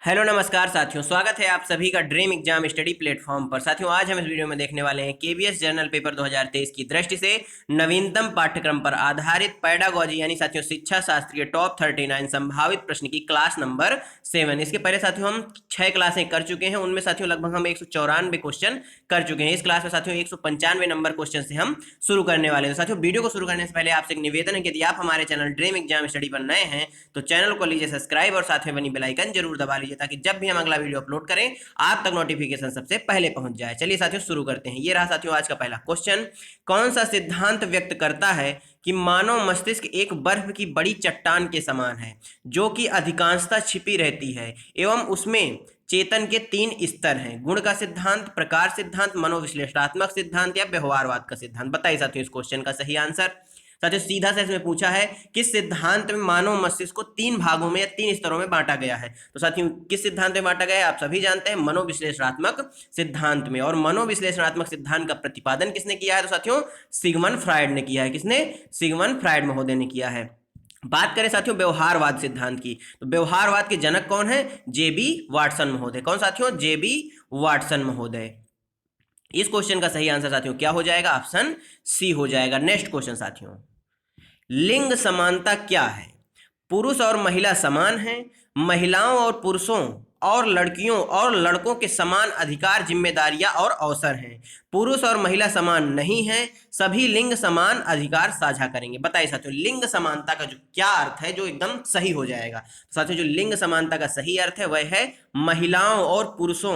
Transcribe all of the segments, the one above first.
Hello नमस्कार साथियों, स्वागत है आप सभी का ड्रीम एग्जाम स्टडी प्लेटफॉर्म पर। साथियों, आज हम इस वीडियो में देखने वाले हैं केवीएस जनरल पेपर 2023 की दृष्टि से नवीनतम पाठ्यक्रम पर आधारित पैडागोजी यानी साथियों शिक्षा शास्त्रीय टॉप 39 संभावित प्रश्न की क्लास नंबर 7। इसके पहले साथियों हम 6 क्लासें कर चुके हैं, उनमें साथियों लगभग हम 194 क्वेश्चन कर चुके हैं। इस क्लास में साथियों 195 नंबर क्वेश्चन से हम शुरू करने वाले हैं। साथियों, वीडियो को शुरू करने से पहले आपसे एक निवेदन है कि यदि आप हमारे चैनल ड्रीम एग्जाम स्टडी पर नए हैं तो चैनल को लीजिए सब्सक्राइब और साथ में बनी बेल आइकन जरूर दबा लीजिए ताकि जब भी हम अगला वीडियो अपलोड करें आप तक नोटिफिकेशन सबसे पहले पहुंच जाए। चलिए साथियों शुरू करते हैं। ये रहा साथियों आज का पहला क्वेश्चन। कौन सा सिद्धांत व्यक्त करता है कि मानव मस्तिष्क एक बर्फ की बड़ी चट्टान के समान है जो कि अधिकांशतः छिपी रहती है एवं उसमें चेतन के 3 स्तर हैं? गुण का सिद्धांत, प्रकार सिद्धांत, मनोविश्लेषणात्मक सिद्धांत या व्यवहारवाद का सिद्धांत? बताइए साथियों इस क्वेश्चन का सही आंसर। साथियों सीधा से इसमें पूछा है किस सिद्धांत में मानव मस्तिष्क को 3 भागों में या 3 स्तरों में बांटा गया है। तो साथियों किस सिद्धांत में बांटा गया है आप सभी जानते हैं, मनोविश्लेषणात्मक सिद्धांत में। और मनोविश्लेषणात्मक सिद्धांत का प्रतिपादन किसने किया है? तो साथियों सिगमंड फ्रायड ने किया है। किसने? सिगमंड फ्रायड महोदय ने किया है। बात करें साथियों व्यवहारवाद सिद्धांत की, तो व्यवहारवाद के जनक कौन है? जेबी वाटसन महोदय। कौन साथियों? जेबी वाटसन महोदय। इस क्वेश्चन का सही आंसर साथियों क्या हो जाएगा? ऑप्शन सी हो जाएगा। नेक्स्ट क्वेश्चन साथियों, लिंग समानता क्या है? पुरुष और महिला समान हैं, महिलाओं और पुरुषों और लड़कियों और लड़कों के समान अधिकार, जिम्मेदारियां और अवसर हैं, पुरुष और महिला समान नहीं हैं, सभी लिंग समान अधिकार साझा करेंगे। बताइए साथियों लिंग समानता का जो क्या अर्थ है जो एकदम सही हो जाएगा। साथियों जो लिंग समानता का सही अर्थ है वह है महिलाओं और पुरुषों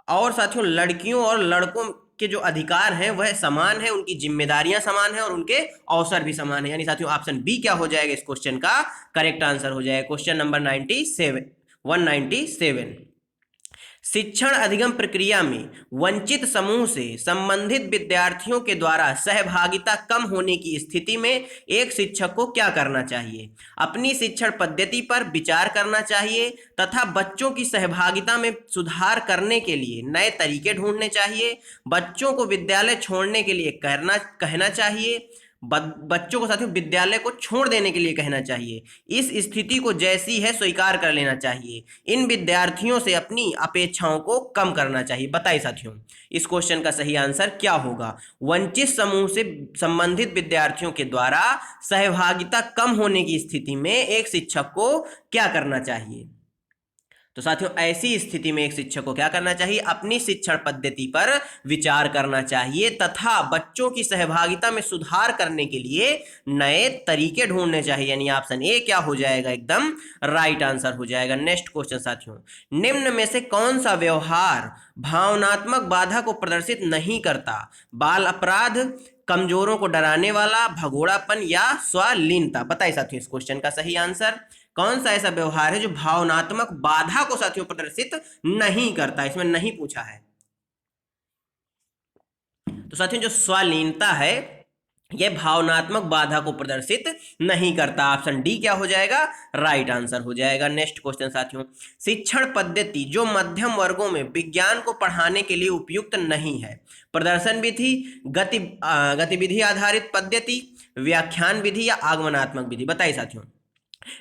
और साथियों लड़कियों और लड़कों के जो अधिकार हैं वह समान है, उनकी जिम्मेदारियां समान है और उनके अवसर भी समान है। यानी साथियों ऑप्शन बी क्या हो जाएगा इस क्वेश्चन का करेक्ट आंसर हो जाएगा। Question number 97 197। शिक्षण अधिगम प्रक्रिया में वंचित समूह से संबंधित विद्यार्थियों के द्वारा सहभागिता कम होने की स्थिति में एक शिक्षक को क्या करना चाहिए? अपनी शिक्षण पद्धति पर विचार करना चाहिए तथा बच्चों की सहभागिता में सुधार करने के लिए नए तरीके ढूंढने चाहिए, बच्चों को विद्यालय छोड़ने के लिए कहना चाहिए, बच्चों को साथियों विद्यालय को छोड़ देने के लिए कहना चाहिए, इस स्थिति को जैसी है स्वीकार कर लेना चाहिए, इन विद्यार्थियों से अपनी अपेक्षाओं को कम करना चाहिए। बताइए साथियों इस क्वेश्चन का सही आंसर क्या होगा? वंचित समूह से संबंधित विद्यार्थियों के द्वारा सहभागिता कम होने की स्थिति में एक शिक्षक को क्या करना चाहिए? तो साथियों ऐसी स्थिति में एक शिक्षक को क्या करना चाहिए? अपनी शिक्षण पद्धति पर विचार करना चाहिए तथा बच्चों की सहभागिता में सुधार करने के लिए नए तरीके ढूंढने चाहिए। यानी ऑप्शन ए क्या हो जाएगा? एकदम राइट आंसर हो जाएगा। नेक्स्ट क्वेश्चन साथियों, निम्न में से कौन सा व्यवहार भावनात्मक बाधा को प्रदर्शित नहीं करता? बाल अपराध, कमजोरों को डराने वाला, भगोड़ापन या स्वलीनता? बताइए साथियों इस क्वेश्चन का सही आंसर। कौन सा ऐसा व्यवहार है जो भावनात्मक बाधा को साथियों प्रदर्शित नहीं करता? इसमें नहीं पूछा है। तो साथियों जो स्वलीनता है यह भावनात्मक बाधा को प्रदर्शित नहीं करता। ऑप्शन डी क्या हो जाएगा? राइट आंसर हो जाएगा। नेक्स्ट क्वेश्चन साथियों, शिक्षण पद्धति जो मध्यम वर्गों में विज्ञान को पढ़ाने के लिए उपयुक्त नहीं है? प्रदर्शन विधि, गतिविधि आधारित पद्धति, व्याख्यान विधि या आगमनात्मक विधि? बताइए साथियों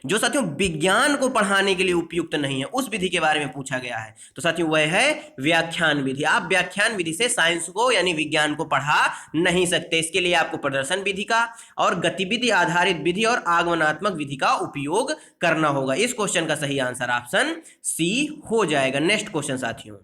जो साथियों विज्ञान को पढ़ाने के लिए उपयुक्त नहीं है उस विधि के बारे में पूछा गया है। तो साथियों वह है व्याख्यान विधि। आप व्याख्यान विधि से साइंस को यानी विज्ञान को पढ़ा नहीं सकते। इसके लिए आपको प्रदर्शन विधि का और गतिविधि आधारित विधि और आगमनात्मक विधि का उपयोग करना होगा। इस क्वेश्चन का सही आंसर ऑप्शन सी हो जाएगा। नेक्स्ट क्वेश्चन साथियों,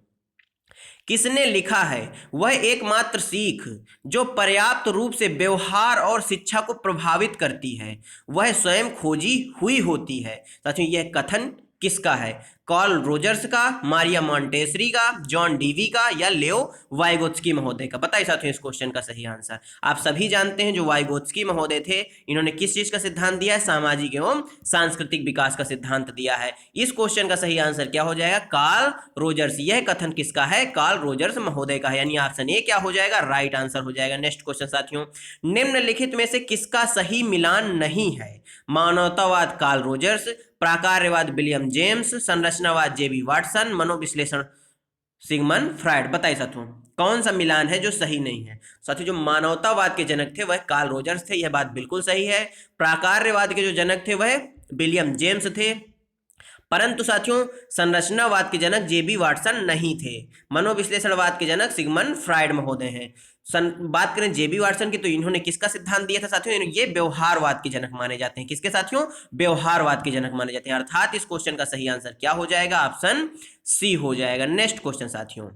किसने लिखा है वह एकमात्र सीख जो पर्याप्त रूप से व्यवहार और शिक्षा को प्रभावित करती है वह स्वयं खोजी हुई होती है? साथियों यह कथन किसका है? कार्ल रोजर्स का, मारिया मॉन्टेसरी का, जॉन डीवी का या लेओ वाइगोत्स्की महोदय का? बताइए साथियों इस क्वेश्चन का सही आंसर। आप सभी जानते हैं जो वाइगोत्स्की महोदय थे इन्होंने किस चीज का सिद्धांत दिया है? सामाजिक एवं सांस्कृतिक विकास का सिद्धांत दिया है। इस क्वेश्चन का सही आंसर क्या हो जाएगा? Carl Rogers. यह कथन किसका है? कार्ल रोजर्स महोदय का है। यानी ऑप्शन ए क्या हो जाएगा? राइट आंसर हो जाएगा। नेक्स्ट क्वेश्चन साथियों, निम्नलिखित में से किसका सही मिलान नहीं है? मानवतावाद कार्ल रोजर्स, प्राकार्यवाद विलियम जेम्स, संरचनावाद जेबी वाटसन, मनोविश्लेषण सिगमंड फ्रायड? बताइए साथियों कौन सा मिलान है जो सही नहीं है? साथियों जो मानवतावाद के जनक थे वह कार्ल रोजर्स थे, यह बात बिल्कुल सही है। प्राकार्यवाद के जो जनक थे वह विलियम जेम्स थे। परंतु साथियों संरचनावाद के जनक जेबी वाटसन नहीं थे। मनोविश्लेषणवाद के जनक सिगमंड फ्रायड महोदय हैं। बात करें जेबी वाटसन की, तो इन्होंने किसका सिद्धांत दिया था साथियों? ये व्यवहारवाद के जनक माने जाते हैं। किसके साथियों? व्यवहारवाद के जनक माने जाते हैं। अर्थात इस क्वेश्चन का सही आंसर क्या हो जाएगा? ऑप्शन सी हो जाएगा। नेक्स्ट क्वेश्चन साथियों,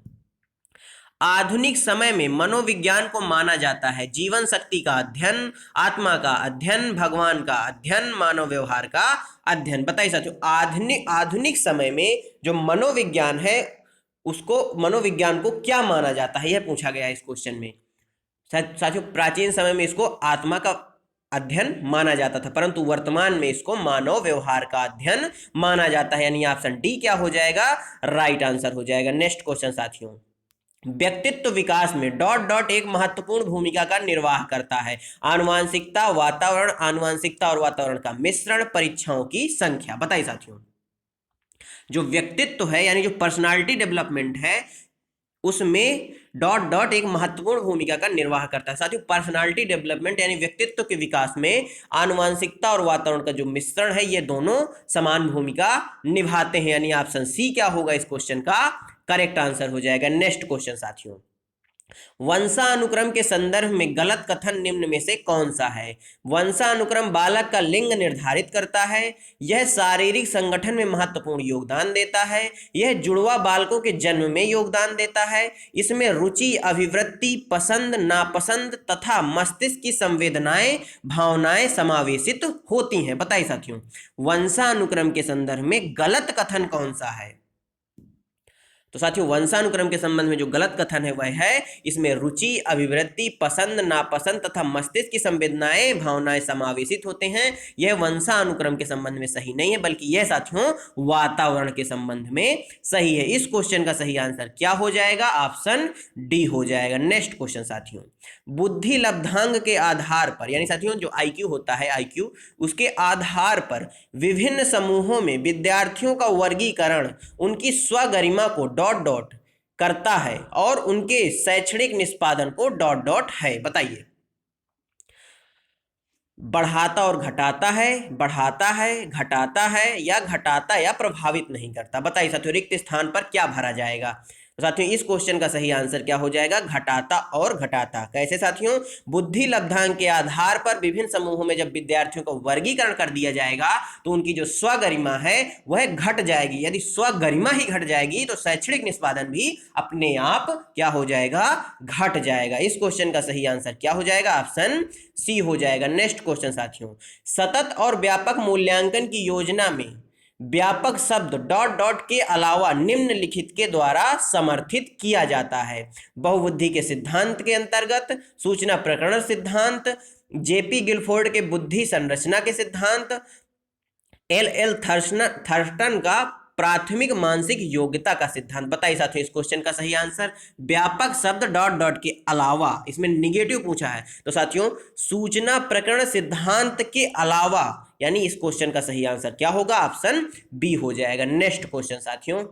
आधुनिक समय में मनोविज्ञान को माना जाता है जीवन शक्ति का अध्ययन, आत्मा का अध्ययन, भगवान का अध्ययन, मानव व्यवहार का अध्ययन। बताइए साथियों, आधुनिक समय में जो मनोविज्ञान है उसको, मनोविज्ञान को क्या माना जाता है, यह पूछा गया है इस क्वेश्चन में। साथियों प्राचीन समय में इसको आत्मा का अध्ययन माना जाता था, परंतु वर्तमान में इसको मानव व्यवहार का अध्ययन माना जाता है। यानी ऑप्शन डी क्या हो जाएगा? राइट आंसर हो जाएगा। नेक्स्ट क्वेश्चन साथियों, व्यक्तित्व विकास में डॉट डॉट एक महत्वपूर्ण भूमिका का निर्वाह करता है। आनुवांशिकता, वातावरण, आनुवांशिकता और वातावरण का मिश्रण, परीक्षाओं की संख्या। बताइए साथियों, जो व्यक्तित्व है यानी जो पर्सनालिटी डेवलपमेंट है उसमें डॉट डॉट एक महत्वपूर्ण भूमिका का निर्वाह करता है। साथियों पर्सनालिटी डेवलपमेंट यानी व्यक्तित्व के विकास में आनुवांशिकता और वातावरण का जो मिश्रण है ये दोनों समान भूमिका निभाते हैं। यानी ऑप्शन सी क्या होगा इस क्वेश्चन का करेक्ट आंसर हो जाएगा। नेक्स्ट क्वेश्चन साथियों, वंशानुक्रम के संदर्भ में गलत कथन निम्न में से कौन सा है? वंशानुक्रम बालक का लिंग निर्धारित करता है, यह शारीरिक संगठन में महत्वपूर्ण योगदान देता है, यह जुड़वा बालकों के जन्म में योगदान देता है, इसमें रुचि, अभिवृत्ति, पसंद, नापसंद तथा मस्तिष्क की संवेदनाएं, भावनाएं समावेशित होती हैं। बताइए साथियों, वंशानुक्रम के संदर्भ में गलत कथन कौन सा है? तो साथियों वंशानुक्रम के संबंध में जो गलत कथन है वह है इसमें रुचि, अभिवृत्ति, पसंद, नापसंद तथा मस्तिष्क की संवेदनाएं, भावनाएं समावेशित होते हैं। यह वंशानुक्रम के संबंध में सही नहीं है, बल्कि यह साथियों वातावरण के संबंध में सही है। इस क्वेश्चन का सही आंसर क्या हो जाएगा? ऑप्शन डी हो जाएगा। नेक्स्ट क्वेश्चन साथियों, बुद्धि लब्धांक के आधार पर यानी साथियों जो आईक्यू होता है, आईक्यू उसके आधार पर विभिन्न समूहों में विद्यार्थियों का वर्गीकरण उनकी स्वगरिमा को डॉट डॉट करता है और उनके शैक्षणिक निष्पादन को डॉट डॉट है। बताइए, बढ़ाता और घटाता है, बढ़ाता है, घटाता है या घटाता या प्रभावित नहीं करता। बताइए साथियों रिक्त स्थान पर क्या भरा जाएगा? तो साथियों इस क्वेश्चन का सही आंसर क्या हो जाएगा? घटाता और घटाता। कैसे साथियों? बुद्धि लब्धांक के आधार पर विभिन्न समूहों में जब विद्यार्थियों का वर्गीकरण कर दिया जाएगा तो उनकी जो स्वगरिमा है वह घट जाएगी। यदि स्वगरिमा ही घट जाएगी तो शैक्षणिक निष्पादन भी अपने आप क्या हो जाएगा? घट जाएगा। इस क्वेश्चन का सही आंसर क्या हो जाएगा? ऑप्शन सी हो जाएगा। नेक्स्ट क्वेश्चन साथियों, सतत और व्यापक मूल्यांकन की योजना में व्यापक शब्द डॉट डॉट के अलावा निम्नलिखित के द्वारा समर्थित किया जाता है। बहुबुद्धि के सिद्धांत के अंतर्गत, सूचना प्रकरण सिद्धांत, जेपी गिलफोर्ड के बुद्धि संरचना के सिद्धांत, एल थर्स्टन का प्राथमिक मानसिक योग्यता का सिद्धांत। बताइए साथियों इस क्वेश्चन का सही आंसर। व्यापक शब्द डॉट डॉट के अलावा, इसमें निगेटिव पूछा है तो साथियों सूचना प्रकरण सिद्धांत के अलावा, यानी इस क्वेश्चन का सही आंसर क्या होगा? ऑप्शन बी हो जाएगा। नेक्स्ट क्वेश्चन साथियों,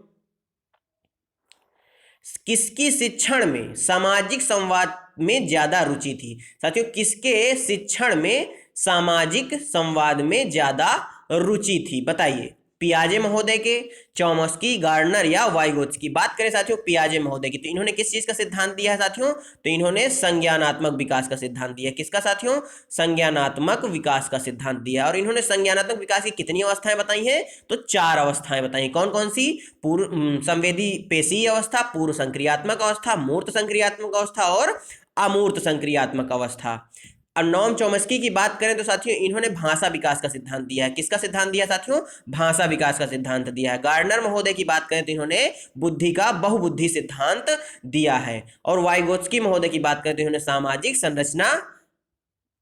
किसकी शिक्षण में सामाजिक संवाद में ज्यादा रुचि थी? साथियों किसके शिक्षण में सामाजिक संवाद में ज्यादा रुचि थी? बताइए, पियाजे महोदय के, चॉम्स्की, गार्डनर या वाइगोत्स्की? बात करें साथियों पियाजे महोदय की, तो इन्होंने किस चीज का सिद्धांत दिया है साथियों? तो इन्होंने संज्ञानात्मक विकास का सिद्धांत दिया है। किसका साथियों? संज्ञानात्मक विकास का सिद्धांत दिया है। और इन्होंने संज्ञानात्मक विकास की कितनी अवस्थाएं बताई हैं? तो 4 अवस्थाएं बताई। कौन कौन सी? पूर्व संवेदी पेशीय अवस्था, पूर्व संक्रियात्मक अवस्था, मूर्त संक्रियात्मक अवस्था और अमूर्त संक्रियात्मक अवस्था। और नॉम चॉम्स्की की बात करें तो साथियों इन्होंने भाषा विकास का सिद्धांत दिया है। किसका सिद्धांत दिया साथियों? भाषा विकास का सिद्धांत दिया है। गार्डनर महोदय की बात करें तो इन्होंने बुद्धि का बहुबुद्धि सिद्धांत दिया है। और वाइगोत्स्की महोदय की बात करें तो इन्होंने सामाजिक संरचना,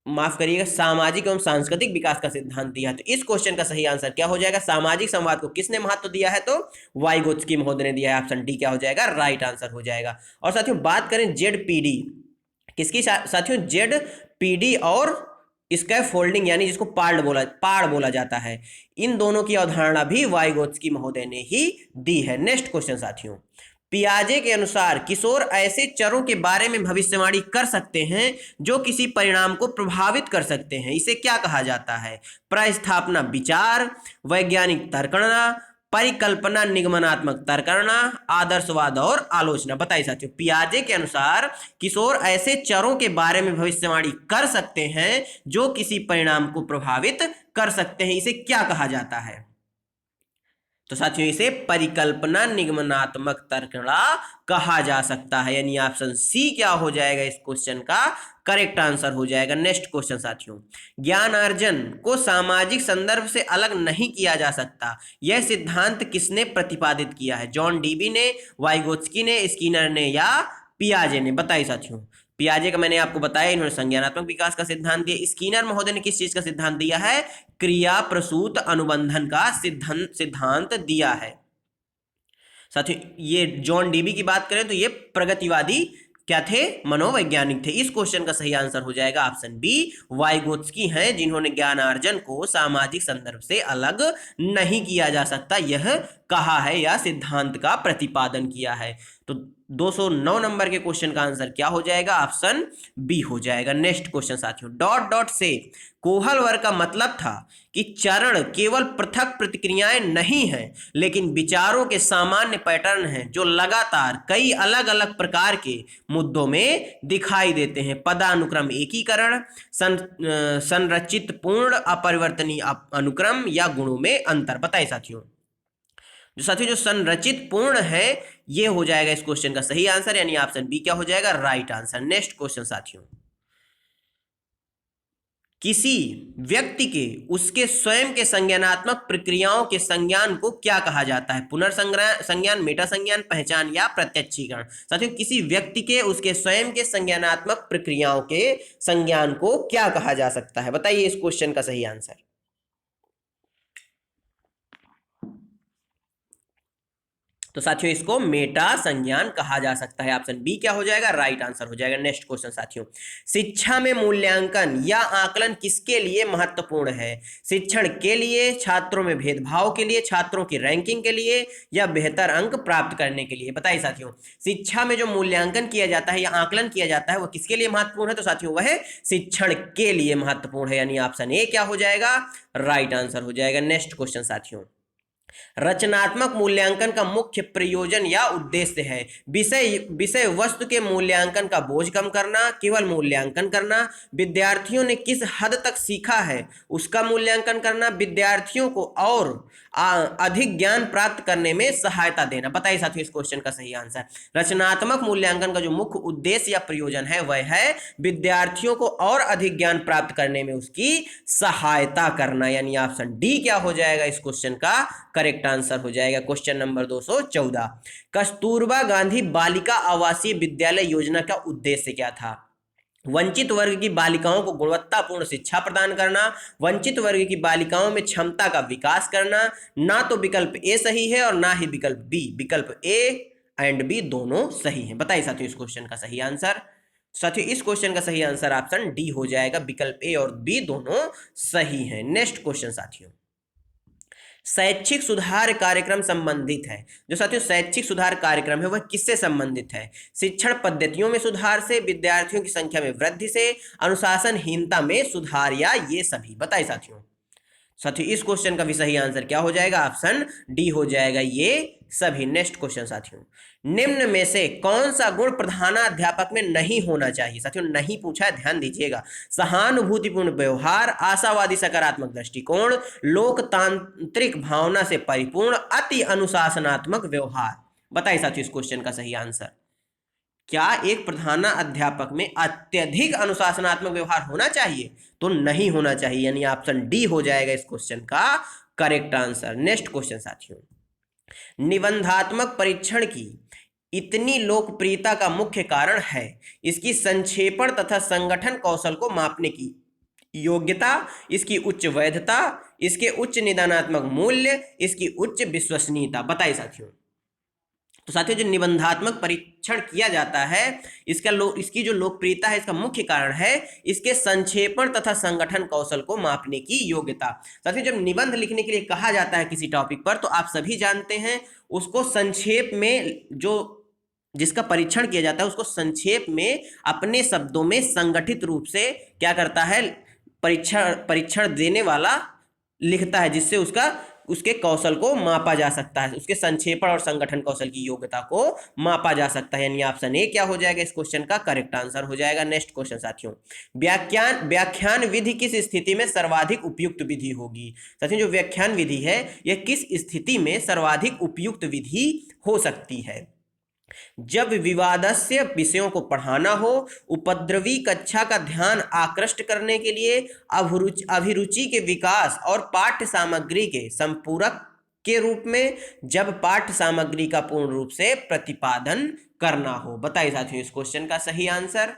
माफ करिएगा, सामाजिक एवं सांस्कृतिक विकास का सिद्धांत दिया है। तो इस क्वेश्चन का सही आंसर क्या हो जाएगा? सामाजिक संवाद को किसने महत्व दिया है? तो वाइगोत्स्की महोदय ने दिया है। ऑप्शन डी क्या हो जाएगा? राइट आंसर हो जाएगा। और साथियों बात करें जेडपीडी, किसकी साथियों? जेडपीडी और स्कैफोल्डिंग यानी जिसको पाड़ बोला जाता है, इन दोनों की अवधारणा भी वाइगोत्स्की महोदय ने ही दी है। नेक्स्ट क्वेश्चन साथियों, पियाजे के अनुसार किशोर ऐसे चरों के बारे में भविष्यवाणी कर सकते हैं जो किसी परिणाम को प्रभावित कर सकते हैं, इसे क्या कहा जाता है? प्रस्थापना विचार, वैज्ञानिक तर्कणा, परिकल्पना, निगमनात्मक तर्क करना, आदर्शवाद और आलोचना। बताइए साथियों, पियाजे के अनुसार किशोर ऐसे चरों के बारे में भविष्यवाणी कर सकते हैं जो किसी परिणाम को प्रभावित कर सकते हैं, इसे क्या कहा जाता है? तो साथियों इसे परिकल्पना निगमनात्मक तर्कणा कहा जा सकता है, यानी ऑप्शन सी क्या हो जाएगा इस क्वेश्चन का करेक्ट आंसर हो जाएगा। नेक्स्ट क्वेश्चन साथियों, ज्ञानार्जन को सामाजिक संदर्भ से अलग नहीं किया जा सकता, यह सिद्धांत किसने प्रतिपादित किया है? जॉन डीबी ने, वाइगोत्स्की ने, स्किनर ने या पियाजे ने? बताइए साथियों, पियाजे का मैंने आपको बताया, इन्होंने संज्ञानात्मक विकास का सिद्धांत दिया। स्किनर महोदय ने किस चीज का सिद्धांत दिया है? क्रिया प्रसूत अनुबंधन का सिद्धांत दिया है। साथियों ये जॉन डीबी की बात करें तो ये प्रगतिवादी क्या थे? मनोवैज्ञानिक थे। इस क्वेश्चन का सही आंसर हो जाएगा ऑप्शन बी, वाइगोत्स्की हैं, जिन्होंने ज्ञानार्जन को सामाजिक संदर्भ से अलग नहीं किया जा सकता यह कहा है या सिद्धांत का प्रतिपादन किया है। तो 209 नंबर के क्वेश्चन का आंसर क्या हो जाएगा? ऑप्शन बी हो जाएगा। नेक्स्ट क्वेश्चन साथियों, डॉट डॉट से कोहल वर्ग का मतलब था कि चरण केवल पृथक प्रतिक्रियाएं नहीं हैं, लेकिन विचारों के सामान्य पैटर्न हैं जो लगातार कई अलग अलग प्रकार के मुद्दों में दिखाई देते हैं। पदानुक्रम एकीकरण, संरचित पूर्ण अपरिवर्तनीय अनुक्रम या गुणों में अंतर। बताइए साथियों, जो संरचित पूर्ण है ये हो जाएगा इस क्वेश्चन का सही आंसर, यानी ऑप्शन बी क्या हो जाएगा? Right answer. नेक्स्ट क्वेश्चन साथियों, किसी व्यक्ति के उसके स्वयं के संज्ञानात्मक प्रक्रियाओं के संज्ञान को क्या कहा जाता है? पुनर्संज्ञान, मेटा संज्ञान, पहचान या प्रत्यक्षीकरण? साथियों किसी व्यक्ति के उसके स्वयं के संज्ञानात्मक प्रक्रियाओं के संज्ञान को क्या कहा जा सकता है? बताइए इस क्वेश्चन का सही आंसर। तो साथियों इसको मेटा संज्ञान कहा जा सकता है। ऑप्शन बी क्या हो जाएगा? राइट आंसर हो जाएगा। नेक्स्ट क्वेश्चन साथियों, शिक्षा में मूल्यांकन या आकलन किसके लिए महत्वपूर्ण है? शिक्षण के लिए, छात्रों में भेदभाव के लिए, छात्रों की रैंकिंग के लिए या बेहतर अंक प्राप्त करने के लिए? बताइए साथियों, शिक्षा में जो मूल्यांकन किया जाता है या आकलन किया जाता है वो किसके लिए महत्वपूर्ण है? तो साथियों वह शिक्षण के लिए महत्वपूर्ण है, यानी ऑप्शन ए क्या हो जाएगा? राइट आंसर हो जाएगा। नेक्स्ट क्वेश्चन साथियों, रचनात्मक मूल्यांकन का मुख्य प्रयोजन या उद्देश्य है? विषय वस्तु के मूल्यांकन का बोझ कम करना, केवल मूल्यांकन करना, विद्यार्थियों ने किस हद तक सीखा है उसका मूल्यांकन करना, विद्यार्थियों को और अधिक ज्ञान प्राप्त करने में सहायता देना। बताइए साथियों इस क्वेश्चन का सही आंसर। रचनात्मक मूल्यांकन का जो मुख्य उद्देश्य या प्रयोजन है वह है विद्यार्थियों को और अधिक ज्ञान प्राप्त करने में उसकी सहायता करना, यानी ऑप्शन डी क्या हो जाएगा इस क्वेश्चन का करेक्ट आंसर हो जाएगा। क्वेश्चन नंबर 214, कस्तूरबा गांधी बालिका आवासीय विद्यालय योजना का उद्देश्य क्या था? वंचित वर्ग की बालिकाओं को गुणवत्तापूर्ण शिक्षा प्रदान करना, वंचित वर्ग की बालिकाओं में क्षमता का विकास करना। ना तो विकल्प ए सही है और ना ही विकल्प बी। विकल्प ए एंड बी दोनों सही हैं। बताइए साथियों इस क्वेश्चन का सही आंसर। साथियों इस क्वेश्चन का सही आंसर ऑप्शन डी हो जाएगा, विकल्प ए और बी दोनों सही हैं। नेक्स्ट क्वेश्चन साथियों, शैक्षिक सुधार कार्यक्रम संबंधित है। जो साथियों शैक्षिक सुधार कार्यक्रम है वह किससे संबंधित है? शिक्षण पद्धतियों में सुधार से, विद्यार्थियों की संख्या में वृद्धि से, अनुशासनहीनता में सुधार या ये सभी? बताइए साथियों इस क्वेश्चन का भी सही आंसर क्या हो जाएगा? ऑप्शन डी हो जाएगा, ये सभी। नेक्स्ट क्वेश्चन साथियों, निम्न में से कौन सा गुण प्रधानाध्यापक में नहीं होना चाहिए? साथियों नहीं पूछा है, ध्यान दीजिएगा। सहानुभूतिपूर्ण व्यवहार, आशावादी सकारात्मक दृष्टिकोण, लोकतांत्रिक भावना से परिपूर्ण, अति अनुशासनात्मक व्यवहार। बताइए साथियों इस क्वेश्चन का सही आंसर। क्या एक प्रधानाध्यापक में अत्यधिक अनुशासनात्मक व्यवहार होना चाहिए? तो नहीं होना चाहिए, यानी ऑप्शन डी हो जाएगा इस क्वेश्चन का करेक्ट आंसर। नेक्स्ट क्वेश्चन साथियों, निबंधात्मक परीक्षण की इतनी लोकप्रियता का मुख्य कारण है इसकी संक्षेपण तथा संगठन कौशल को मापने की योग्यता, इसकी उच्च वैधता, इसके उच्च निदानात्मक मूल्य, इसकी उच्च विश्वसनीयता। बताइए साथियों। तो साथियों जो निबंधात्मक परीक्षण किया जाता है इसकी जो लोकप्रियता है इसका मुख्य कारण है इसके संक्षेपण तथा संगठन कौशल को मापने की योग्यता। साथियों जब निबंध लिखने के लिए कहा जाता है किसी टॉपिक पर तो आप सभी जानते हैं उसको संक्षेप में जिसका परीक्षण किया जाता है उसको संक्षेप में अपने शब्दों में संगठित रूप से क्या करता है परीक्षण देने वाला लिखता है, जिससे उसका उसके कौशल को मापा जा सकता है, उसके संक्षेपण और संगठन कौशल की योग्यता को मापा जा सकता है। यानी ऑप्शन ए क्या हो जाएगा इस क्वेश्चन का करेक्ट आंसर हो जाएगा। नेक्स्ट क्वेश्चन साथियों, व्याख्यान विधि किस स्थिति में सर्वाधिक उपयुक्त विधि होगी? साथियों जो व्याख्यान विधि है यह किस स्थिति में सर्वाधिक उपयुक्त विधि हो सकती है? जब विवादस्य विषयों को पढ़ाना हो, उपद्रवी कक्षा का ध्यान आकृष्ट करने के लिए, अभिरुचि के विकास और पाठ्य सामग्री के संपूरक के रूप में, जब पाठ्य सामग्री का पूर्ण रूप से प्रतिपादन करना हो। बताइए साथियों इस क्वेश्चन का सही आंसर।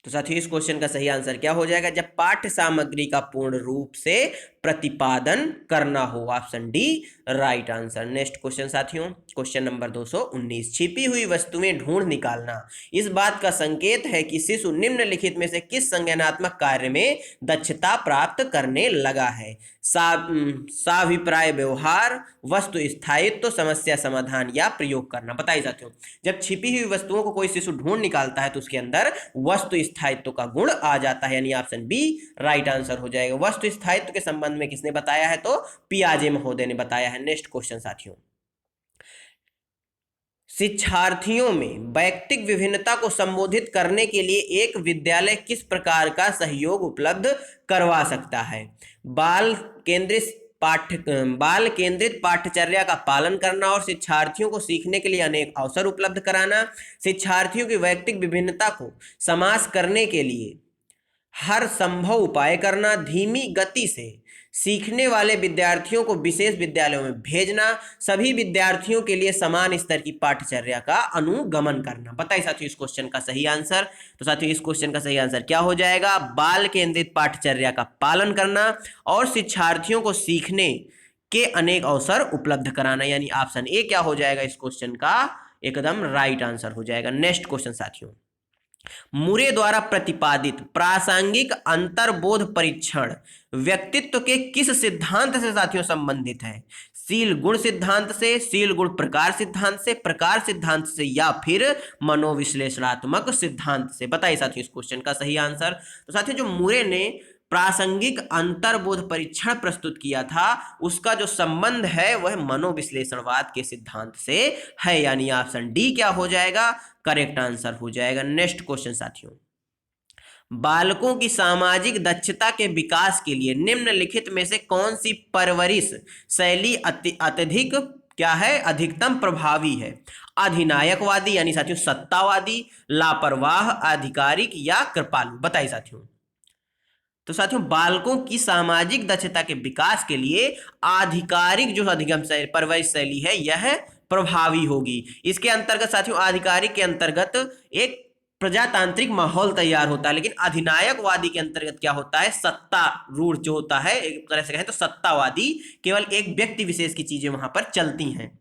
तो साथियों इस क्वेश्चन का सही आंसर क्या हो जाएगा? जब पाठ्य सामग्री का पूर्ण रूप से प्रतिपादन करना हो। Option D right answer. Next question साथियों, क्वेश्चन नंबर 219, छिपी हुई वस्तुएं ढूंढ निकालना इस बात का संकेत है कि शिशु निम्नलिखित में से किस संज्ञानात्मक कार्य में दक्षता प्राप्त करने लगा है? साभिप्राय व्यवहार, वस्तु स्थायित्व, समस्या समाधान या प्रयोग करना। बताइए साथियों जब छिपी हुई वस्तुओं को कोई शिशु ढूंढ निकालता है तो उसके अंदर वस्तु स्थायित्व का गुण आ जाता है। यानी ऑप्शन बी राइट आंसर हो जाएगा। वस्तु स्थायित्व के संबंध में किसने बताया है? तो पियाजे महोदय ने बताया है। नेक्स्ट क्वेश्चन साथियों, शिक्षार्थियों में वैयक्तिक विभिन्नता को संबोधित करने के लिए एक विद्यालय किस प्रकार का सहयोग उपलब्ध करवा सकता है? बाल केंद्रित पाठ्यचर्या का पालन करना और शिक्षार्थियों को सीखने के लिए अनेक अवसर उपलब्ध कराना, शिक्षार्थियों की वैयक्तिक विभिन्नता को समास करने के लिए हर संभव उपाय करना, धीमी गति से सीखने वाले विद्यार्थियों को विशेष विद्यालयों में भेजना, सभी विद्यार्थियों के लिए समान स्तर की पाठ्यचर्या का अनुगमन करना। बताइए साथियों इस क्वेश्चन का सही आंसर। तो साथियों इस क्वेश्चन का सही आंसर क्या हो जाएगा? बाल केंद्रित पाठ्यचर्या का पालन करना और शिक्षार्थियों को सीखने के अनेक अवसर उपलब्ध कराना। यानी ऑप्शन ए क्या हो जाएगा इस क्वेश्चन का एकदम राइट आंसर हो जाएगा। नेक्स्ट क्वेश्चन साथियों, मुरे द्वारा प्रतिपादित प्रासंगिक अंतर्बोध परीक्षण व्यक्तित्व के किस सिद्धांत से साथियों संबंधित है? शील गुण सिद्धांत से, शील गुण प्रकार सिद्धांत से, प्रकार सिद्धांत से या फिर मनोविश्लेषणात्मक सिद्धांत से? बताइए साथियों इस क्वेश्चन का सही आंसर। तो साथियों जो मुरे ने प्रासंगिक अंतर्बोध परीक्षण प्रस्तुत किया था उसका जो संबंध है वह मनोविश्लेषणवाद के सिद्धांत से है। यानी ऑप्शन डी क्या हो जाएगा? करेक्ट आंसर हो जाएगा। नेक्स्ट क्वेश्चन साथियों, बालकों की सामाजिक दक्षता के विकास के लिए निम्नलिखित में से कौन सी परवरिश शैली अत्यधिक क्या है? अधिकतम प्रभावी है? अधिनायकवादी यानी साथियों सत्तावादी, लापरवाह, आधिकारिक या कृपालु? बताइए साथियों। तो साथियों बालकों की सामाजिक दक्षता के विकास के लिए आधिकारिक जो अधिगम परवरिश शैली है यह प्रभावी होगी। इसके अंतर्गत साथियों आधिकारिक के अंतर्गत एक प्रजातांत्रिक माहौल तैयार होता है, लेकिन अधिनायकवादी के अंतर्गत क्या होता है? सत्तारूढ़ जो होता है, एक तरह से कहें तो सत्तावादी, केवल एक व्यक्ति विशेष की चीजें वहां पर चलती हैं।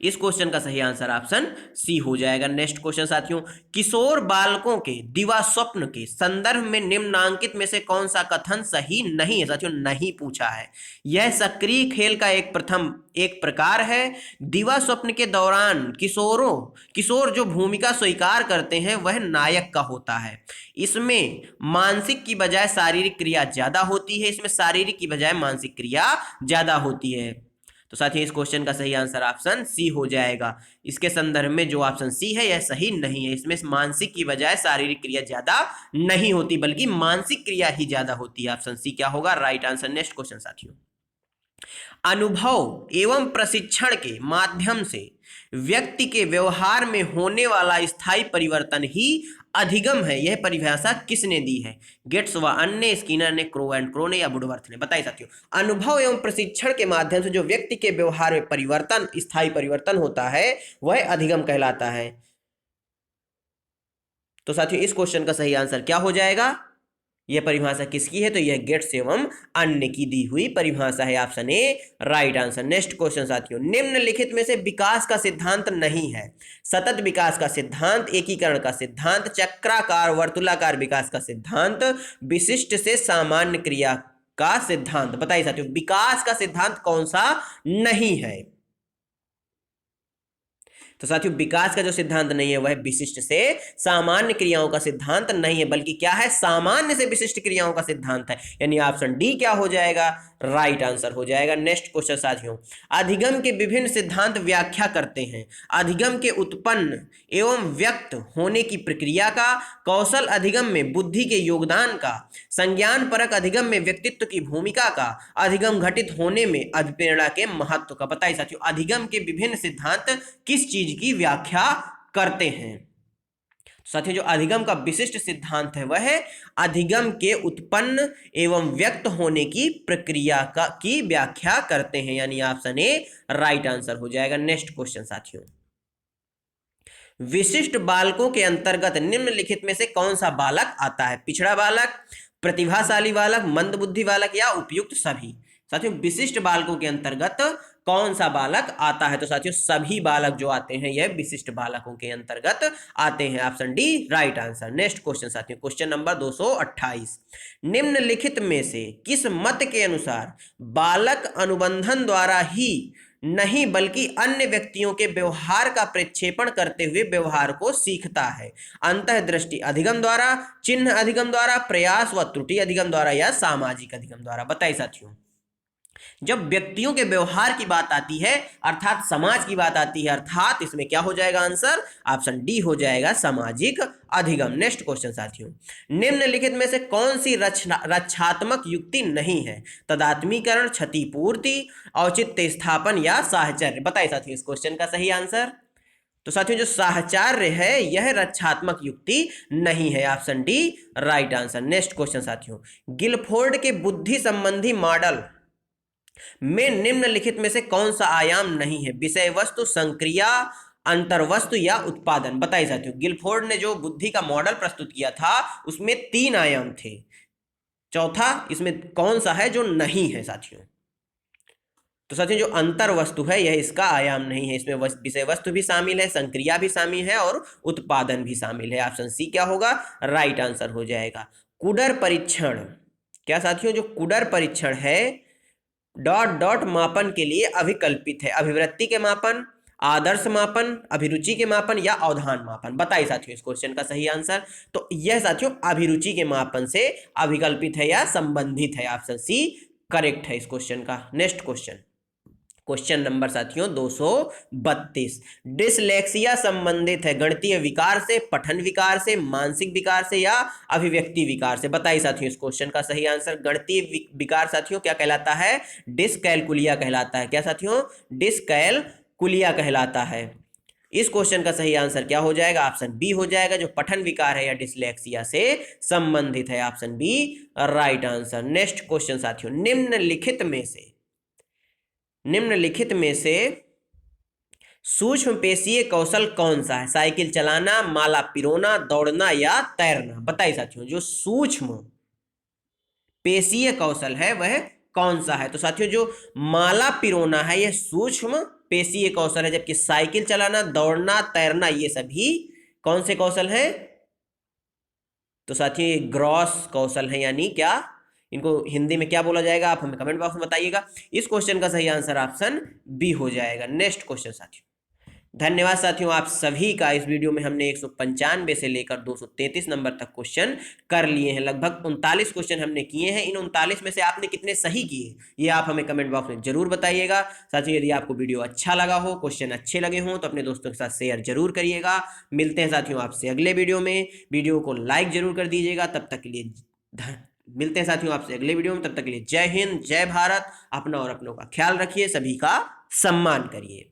इस क्वेश्चन का सही आंसर ऑप्शन सी हो जाएगा। नेक्स्ट क्वेश्चन साथियों, किशोर बालकों के दिवा स्वप्न के संदर्भ में निम्नांकित में से कौन सा कथन सही नहीं है? साथियों नहीं पूछा है। यह सक्रिय खेल का एक प्रकार है। दिवा स्वप्न के दौरान किशोर जो भूमिका स्वीकार करते हैं वह नायक का होता है। इसमें मानसिक की बजाय शारीरिक क्रिया ज्यादा होती है। इसमें शारीरिक की बजाय मानसिक क्रिया ज्यादा होती है। तो साथियों इस क्वेश्चन का सही आंसर ऑप्शन सी हो जाएगा। इसके संदर्भ में जो ऑप्शन सी है यह सही नहीं है। इसमें मानसिक की बजाय शारीरिक क्रिया ज्यादा नहीं होती बल्कि मानसिक क्रिया ही ज्यादा होती है। ऑप्शन सी क्या होगा? Right answer. नेक्स्ट क्वेश्चन साथियों, अनुभव एवं प्रशिक्षण के माध्यम से व्यक्ति के व्यवहार में होने वाला स्थायी परिवर्तन ही अधिगम है। यह परिभाषा किसने दी है? गेट्स व अन्य, स्किनर ने, क्रो एंड क्रो ने या वुडवर्थ ने? बताइए साथियों। अनुभव एवं प्रशिक्षण के माध्यम से जो व्यक्ति के व्यवहार में परिवर्तन, स्थायी परिवर्तन होता है वह अधिगम कहलाता है। तो साथियों इस क्वेश्चन का सही आंसर क्या हो जाएगा? यह परिभाषा किसकी है? तो यह गेट्स एवं अन्य की दी हुई परिभाषा है। Option A right answer. Next question साथियों, निम्नलिखित में से विकास का सिद्धांत नहीं है? सतत विकास का सिद्धांत, एकीकरण का सिद्धांत, चक्राकार वर्तुलाकार विकास का सिद्धांत, विशिष्ट से सामान्य क्रिया का सिद्धांत? बताइए साथियों विकास का सिद्धांत कौन सा नहीं है? तो साथियों विकास का जो सिद्धांत नहीं है वह विशिष्ट से सामान्य क्रियाओं का सिद्धांत नहीं है, बल्कि क्या है, सामान्य से विशिष्ट क्रियाओं का सिद्धांत है। यानी ऑप्शन डी क्या हो जाएगा, राइट आंसर हो जाएगा। नेक्स्ट क्वेश्चन साथियों, अधिगम के विभिन्न सिद्धांत व्याख्या करते हैं। अधिगम के उत्पन्न एवं व्यक्त होने की प्रक्रिया का, कौशल अधिगम में बुद्धि के योगदान का, संज्ञान परक अधिगम में व्यक्तित्व की भूमिका का, अधिगम घटित होने में अभिप्रेरणा के महत्व का। बताइए साथियों, अधिगम के विभिन्न सिद्धांत किस चीज की व्याख्या करते हैं? साथियों जो अधिगम का विशिष्ट सिद्धांत है वह है अधिगम के उत्पन्न एवं व्यक्त होने की प्रक्रिया की व्याख्या करते हैं, यानी ऑप्शन ए राइट आंसर हो जाएगा। नेक्स्ट क्वेश्चन साथियों, विशिष्ट बालकों के अंतर्गत निम्नलिखित में से कौन सा बालक आता है? पिछड़ा बालक, प्रतिभाशाली बालक, मंदबुद्धि बालक या उपयुक्त सभी? साथियों विशिष्ट बालकों के अंतर्गत कौन सा बालक आता है? तो साथियों सभी बालक जो आते हैं यह विशिष्ट बालकों के अंतर्गत आते हैं, option D right answer. Next question साथियों, क्वेश्चन नंबर 228, निम्नलिखित में से किस मत के अनुसार बालक अनुबंधन द्वारा ही नहीं बल्कि अन्य व्यक्तियों के व्यवहार का प्रक्षेपण करते हुए व्यवहार को सीखता है? अंतःदृष्टि अधिगम द्वारा, चिन्ह अधिगम द्वारा, प्रयास व त्रुटि अधिगम द्वारा या सामाजिक अधिगम द्वारा? बताइए साथियों, जब व्यक्तियों के व्यवहार की बात आती है अर्थात समाज की बात आती है, अर्थात इसमें क्या हो जाएगा आंसर, ऑप्शन डी हो जाएगा सामाजिक अधिगम। नेक्स्ट क्वेश्चन साथियों, निम्नलिखित में से कौन सी रक्षात्मक युक्ति नहीं है? तदात्मीकरण, क्षतिपूर्ति, औचित्य स्थापन या साहचर्य? बताइए साथियों इस क्वेश्चन का सही आंसर। तो साथियों जो साहचर्य है यह रक्षात्मक युक्ति नहीं है, option D right answer. Next question साथियों, गिलफोर्ड के बुद्धि संबंधी मॉडल में निम्नलिखित में से कौन सा आयाम नहीं है? विषय वस्तु, संक्रिया, अंतर्वस्तु या उत्पादन? बताइए साथियों, गिलफोर्ड ने जो बुद्धि का मॉडल प्रस्तुत किया था उसमें 3 आयाम थे, चौथा इसमें कौन सा है जो नहीं है साथियों? तो साथियों जो अंतर्वस्तु है यह इसका आयाम नहीं है, इसमें विषय वस्तु भी शामिल है, संक्रिया भी शामिल है और उत्पादन भी शामिल है, ऑप्शन सी क्या होगा, राइट आंसर हो जाएगा। कुडर परीक्षण, क्या साथियों जो कुडर परीक्षण है डॉट डॉट मापन के लिए अभिकल्पित है? अभिवृत्ति के मापन, आदर्श मापन, अभिरुचि के मापन या अवधान मापन? बताइए साथियों इस क्वेश्चन का सही आंसर। तो यह साथियों अभिरुचि के मापन से अभिकल्पित है या संबंधित है, ऑप्शन सी करेक्ट है इस क्वेश्चन का। नेक्स्ट क्वेश्चन, क्वेश्चन नंबर साथियों 232, डिसलेक्सिया संबंधित है गणितीय विकार से, पठन विकार से, मानसिक विकार से या अभिव्यक्ति विकार से? बताइए साथियों इस क्वेश्चन का सही आंसर। गणितीय विकार साथियों क्या कहलाता है, डिसकैलकुलिया कहलाता है। क्या साथियों, डिसकैलकुलिया कहलाता है। इस क्वेश्चन का सही आंसर क्या हो जाएगा, ऑप्शन बी हो जाएगा, जो पठन विकार है या डिसलेक्सिया से संबंधित है, option B right answer. Next question साथियों, निम्नलिखित में से सूक्ष्म पेशीय कौशल कौन सा है? साइकिल चलाना, माला पिरोना, दौड़ना या तैरना? बताइए साथियों जो सूक्ष्म पेशीय कौशल है वह कौन सा है? तो साथियों जो माला पिरोना है यह सूक्ष्म पेशीय कौशल है, जबकि साइकिल चलाना, दौड़ना, तैरना ये सभी कौन से कौशल हैं? तो साथियों ये ग्रॉस कौशल है, यानी क्या इनको हिंदी में क्या बोला जाएगा आप हमें कमेंट बॉक्स में बताइएगा। इस क्वेश्चन का सही आंसर ऑप्शन बी हो जाएगा। नेक्स्ट क्वेश्चन साथियों, धन्यवाद साथियों आप सभी का। इस वीडियो में हमने 195 से लेकर 233 नंबर तक क्वेश्चन कर लिए हैं, लगभग 39 क्वेश्चन हमने किए हैं। इन 39 में से आपने कितने सही किए ये आप हमें कमेंट बॉक्स में जरूर बताइएगा। साथियों यदि आपको वीडियो अच्छा लगा हो, क्वेश्चन अच्छे लगे हों तो अपने दोस्तों के साथ शेयर जरूर करिएगा। मिलते हैं साथियों आपसे अगले वीडियो में, वीडियो को लाइक जरूर कर दीजिएगा। तब तक के लिए मिलते हैं साथियों आपसे अगले वीडियो में, तब तक के लिए जय हिंद, जय भारत। अपना और अपनों का ख्याल रखिए, सभी का सम्मान करिए।